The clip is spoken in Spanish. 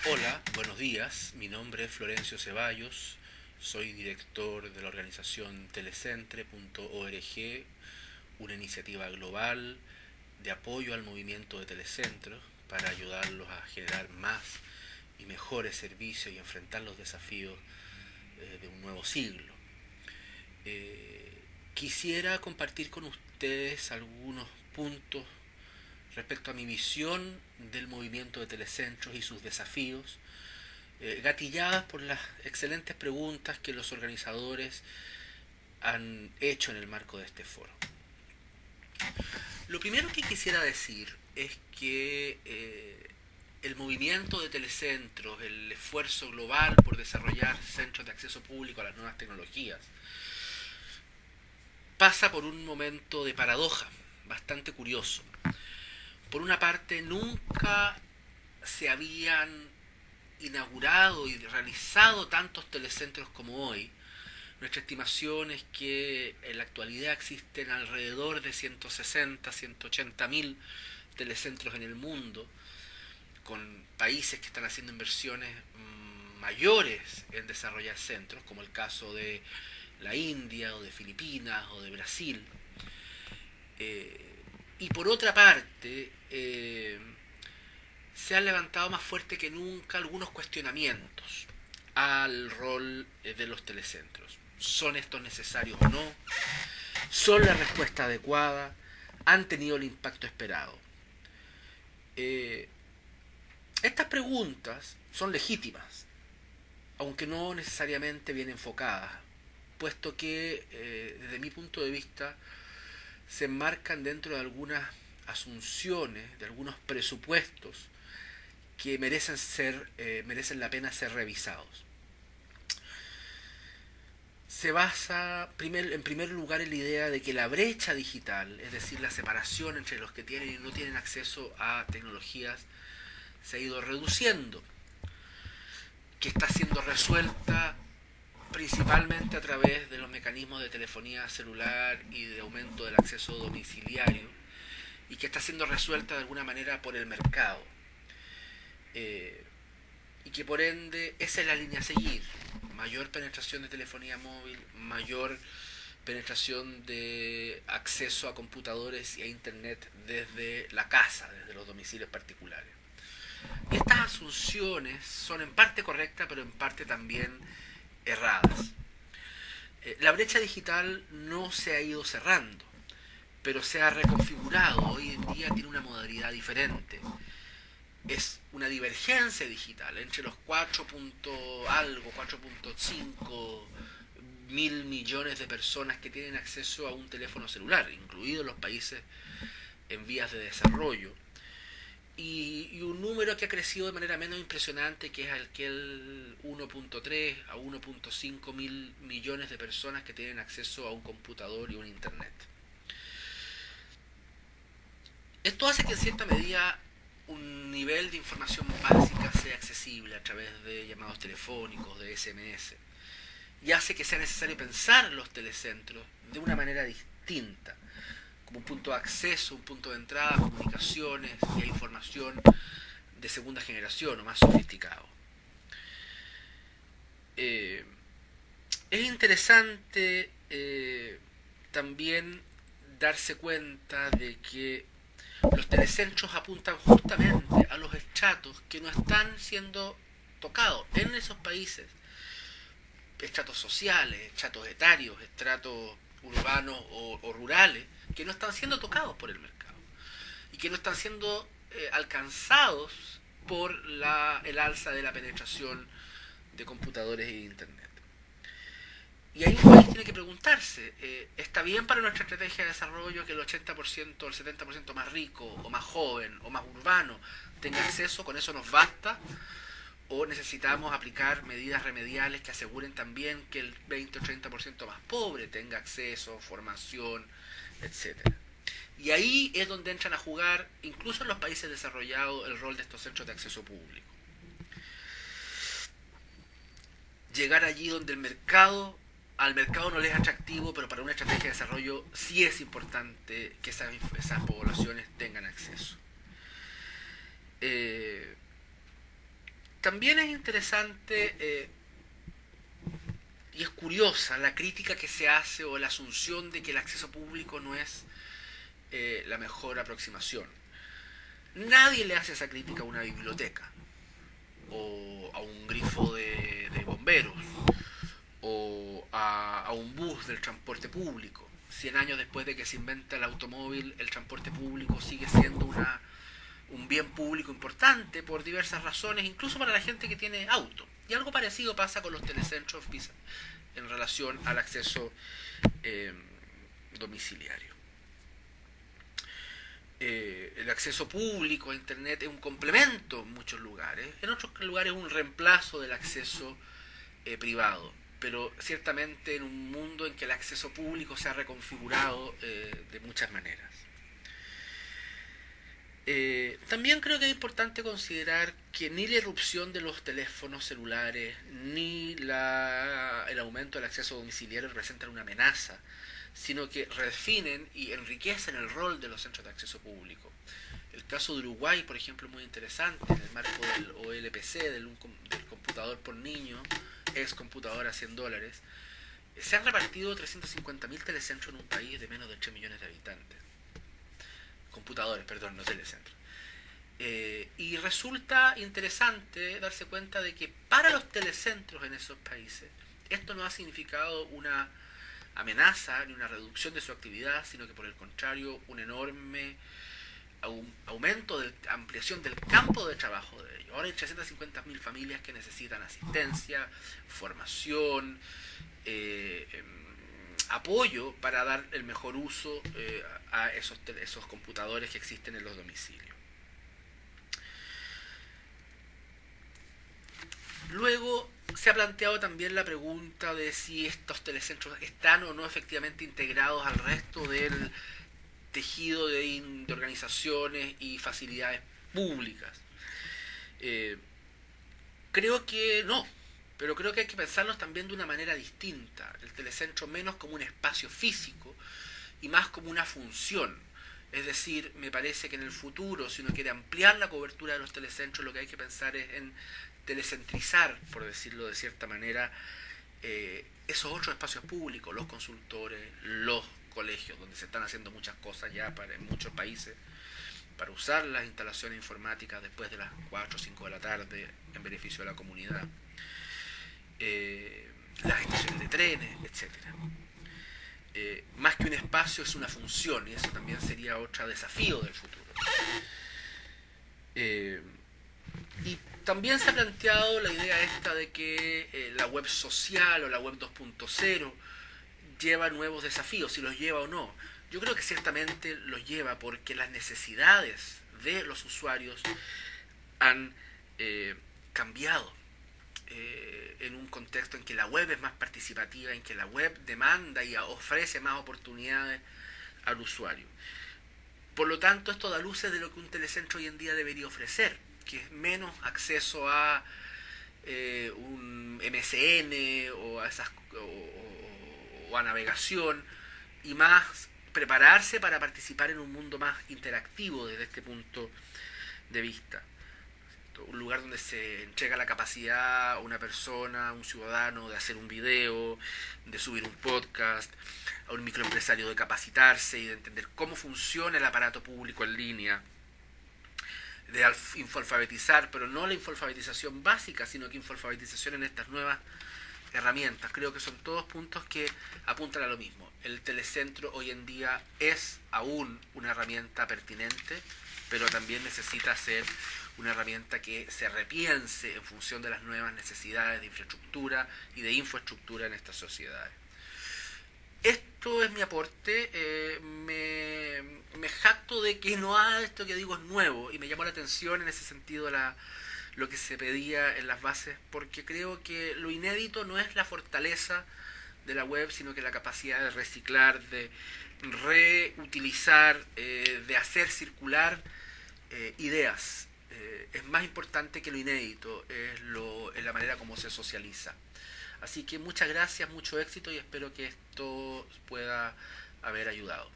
Hola, buenos días. Mi nombre es Florencio Ceballos. Soy director de la organización telecentre.org, una iniciativa global de apoyo al movimiento de telecentros para ayudarlos a generar más y mejores servicios y enfrentar los desafíos de un nuevo siglo. Eh, Quisiera compartir con ustedes algunos puntos respecto a mi visión del movimiento de telecentros y sus desafíos, gatilladas por las excelentes preguntas que los organizadores han hecho en el marco de este foro. Lo primero que quisiera decir es que el movimiento de telecentros, el esfuerzo global por desarrollar centros de acceso público a las nuevas tecnologías, pasa por un momento de paradoja bastante curioso. Por una parte, nunca se habían inaugurado y realizado tantos telecentros como hoy. Nuestra estimación es que en la actualidad existen alrededor de 160, 180 mil telecentros en el mundo, con países que están haciendo inversiones mayores en desarrollar centros, como el caso de la India o de Filipinas o de Brasil. Y por otra parte, se han levantado más fuerte que nunca algunos cuestionamientos al rol de los telecentros. ¿Son estos necesarios o no? ¿Son la respuesta adecuada? ¿Han tenido el impacto esperado? Estas preguntas son legítimas, aunque no necesariamente bien enfocadas, puesto que desde mi punto de vista se enmarcan dentro de algunas asunciones, de algunos presupuestos que merecen la pena ser revisados. Se basa en primer lugar en la idea de que la brecha digital, es decir, la separación entre los que tienen y no tienen acceso a tecnologías, se ha ido reduciendo, que está siendo resuelta principalmente a través de los mecanismos de telefonía celular y de aumento del acceso domiciliario, y que está siendo resuelta de alguna manera por el mercado. Y que por ende esa es la línea a seguir: mayor penetración de telefonía móvil, mayor penetración de acceso a computadores y a internet desde la casa, desde los domicilios particulares. Y estas asunciones son en parte correctas, pero en parte también erradas. La brecha digital no se ha ido cerrando, pero se ha reconfigurado. Hoy en día tiene una modalidad diferente. Es una divergencia digital entre los 4.5 mil millones de personas que tienen acceso a un teléfono celular, incluidos los países en vías de desarrollo, y un número que ha crecido de manera menos impresionante, que es el 1.3 a 1.5 mil millones de personas que tienen acceso a un computador y un internet. Esto hace que en cierta medida un nivel de información básica sea accesible a través de llamados telefónicos, de SMS, y hace que sea necesario pensar los telecentros de una manera distinta, como un punto de acceso, un punto de entrada a comunicaciones y a información de segunda generación o más sofisticado. Es interesante también darse cuenta de que los telecentros apuntan justamente a los estratos que no están siendo tocados en esos países: estratos sociales, estratos etarios, estratos urbanos o rurales, que no están siendo tocados por el mercado y que no están siendo alcanzados por el alza de la penetración de computadores y de internet. Y ahí un país tiene que preguntarse, ¿está bien para nuestra estrategia de desarrollo que el 80% o el 70% más rico o más joven o más urbano tenga acceso? ¿Con eso nos basta? ¿O necesitamos aplicar medidas remediales que aseguren también que el 20 o 30% más pobre tenga acceso, formación, etcétera? Y ahí es donde entran a jugar, incluso en los países desarrollados, el rol de estos centros de acceso público. Llegar allí donde al mercado no le es atractivo, pero para una estrategia de desarrollo sí es importante que esas poblaciones tengan acceso. También es interesante y es curiosa la crítica que se hace o la asunción de que el acceso público no es la mejor aproximación. Nadie le hace esa crítica a una biblioteca, o a un grifo de bomberos, o a un bus del transporte público. 100 años después de que se inventa el automóvil, el transporte público sigue siendo un bien público importante por diversas razones, incluso para la gente que tiene auto. Y algo parecido pasa con los telecentros en relación al acceso domiciliario. El acceso público a Internet es un complemento en muchos lugares, en otros lugares un reemplazo del acceso privado, pero ciertamente en un mundo en que el acceso público se ha reconfigurado de muchas maneras. También creo que es importante considerar que ni la irrupción de los teléfonos celulares ni el aumento del acceso domiciliario representan una amenaza, sino que redefinen y enriquecen el rol de los centros de acceso público. El caso de Uruguay, por ejemplo, es muy interesante, en el marco del OLPC, del computador por niño, ex computadora a $100, se han repartido 350.000 telecentros en un país de menos de 3 millones de habitantes. Computadores, perdón, no telecentros. Y resulta interesante darse cuenta de que para los telecentros en esos países esto no ha significado una amenaza ni una reducción de su actividad, sino que por el contrario un enorme aumento de ampliación del campo de trabajo de ellos. Ahora hay 350.000 familias que necesitan asistencia, formación, apoyo para dar el mejor uso a esos computadores que existen en los domicilios. Luego se ha planteado también la pregunta de si estos telecentros están o no efectivamente integrados al resto del tejido de organizaciones y facilidades públicas. Creo que no, pero creo que hay que pensarlos también de una manera distinta. El telecentro menos como un espacio físico y más como una función. Es decir, me parece que en el futuro, si uno quiere ampliar la cobertura de los telecentros, lo que hay que pensar es en telecentrizar, por decirlo de cierta manera, esos otros espacios públicos, los consultores, los colegios, donde se están haciendo muchas cosas ya en muchos países, para usar las instalaciones informáticas después de las 4 o 5 de la tarde en beneficio de la comunidad, las estaciones de trenes, etcétera. Más que un espacio es una función, y eso también sería otro desafío del futuro. Y también se ha planteado la idea esta de que la web social o la web 2.0 lleva nuevos desafíos, si los lleva o no. Yo creo que ciertamente los lleva porque las necesidades de los usuarios han cambiado en un contexto en que la web es más participativa, en que la web demanda y ofrece más oportunidades al usuario. Por lo tanto, esto da luces de lo que un telecentro hoy en día debería ofrecer, que es menos acceso a un MSN o a navegación, y más prepararse para participar en un mundo más interactivo desde este punto de vista. Un lugar donde se entrega la capacidad a una persona, a un ciudadano, de hacer un video, de subir un podcast, a un microempresario de capacitarse y de entender cómo funciona el aparato público en línea, de infoalfabetizar, pero no la infoalfabetización básica, sino que infoalfabetización en estas nuevas herramientas. Creo que son todos puntos que apuntan a lo mismo. El telecentro hoy en día es aún una herramienta pertinente, pero también necesita ser una herramienta que se repiense en función de las nuevas necesidades de infraestructura y de infraestructura en estas sociedades. Esto es mi aporte. Me jacto de que no esto que digo es nuevo, y me llamó la atención en ese sentido lo que se pedía en las bases, porque creo que lo inédito no es la fortaleza de la web, sino que la capacidad de reciclar, de reutilizar, de hacer circular ideas. Es más importante que lo inédito, es la manera como se socializa. Así que muchas gracias, mucho éxito, y espero que esto pueda haber ayudado.